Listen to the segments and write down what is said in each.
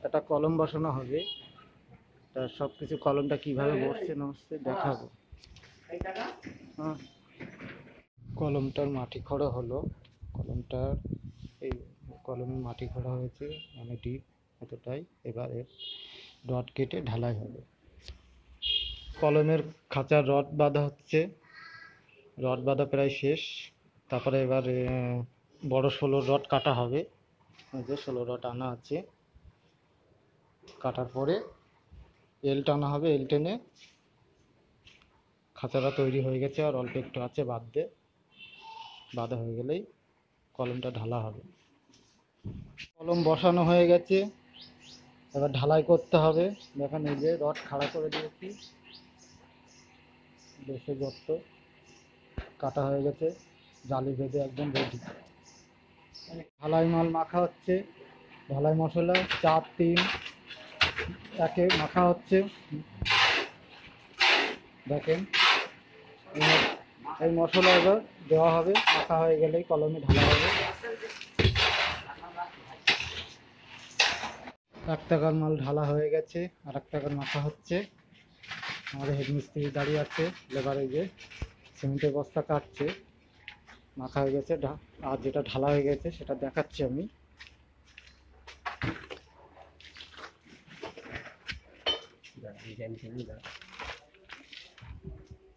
একটা কলম বসানো হবে, তা সব কিছু কলমটা কিভাবে বসছে না বসছে দেখাবো। হ্যাঁ, কলমটার মাটি খোঁড়া হলো, কলমটার এই কলমে মাটি খোঁড়া হয়েছে মানে ডিপ এতটাই। এবারে রড কেটে ঢালাই হবে। কলমের খাঁচার রড বাঁধা হচ্ছে, রড বাঁধা প্রায় শেষ। তারপরে এবার বড় 16 রড কাটা হবে। এই যে 16 রড আনা আছে, কাটার পরে এল টানা হবে। এল টেনে খাঁচাটা তৈরি হয়ে গেছে, আর অল্প একটু আছে বাঁধতে। বাঁধা হয়ে গেলেই কলমটা ঢালা হবে। কলম বসানো হয়ে গেছে, এবার ঢালাই করতে হবে। দেখেন এই যে রড খাড়া করে দিয়েছি, বেশি গর্ত কাটা হয়ে গেছে, জালি বেঁধে একদম রেডি। ঢালাই মাল মাখা হচ্ছে, ঢালাই মশলা 4-3 একে মাখা হচ্ছে। দেখেন এই মশলা এবার দেওয়া হবে, মাখা হয়ে গেলেই কলমে ঢালা হবে। 1 টাকার মাল ঢালা হয়ে গেছে, আর 1 টাকার মাখা হচ্ছে। আমাদের হেড মিস্ত্রি দাঁড়িয়ে আছে, লেবার এই যে সিমেন্টের বস্তা কাটছে। মাখা হয়ে গেছে, আর যেটা ঢালা হয়ে গেছে সেটা দেখাচ্ছি আমি।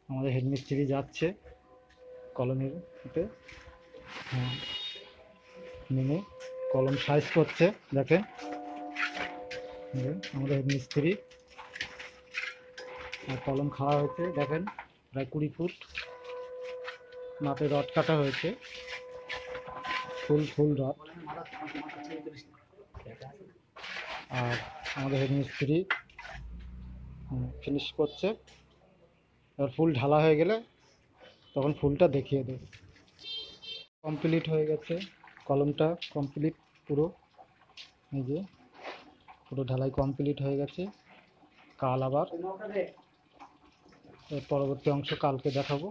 আমাদের হেড মিস্ত্রি যাচ্ছে কলমের নেমে কলম সাইজ করছে। দেখেন আমাদের হেড মিস্ত্রি, আর কলম খাওয়া হয়েছে দেখেন প্রায় 20 ফুট মাপে রড কাটা হয়েছে, ফুল রড। আর আমাদের হেড মিস্ত্রি ফিনিশ করছে। এবার ফুল ঢালা হয়ে গেলে তখন ফুলটা দেখিয়ে দেবে। কমপ্লিট হয়ে গেছে, কলমটা কমপ্লিট পুরো। এই যে পুরো ঢালাই কমপ্লিট হয়ে গেছে। কাল আবার এর পরবর্তী অংশ কালকে দেখাবো।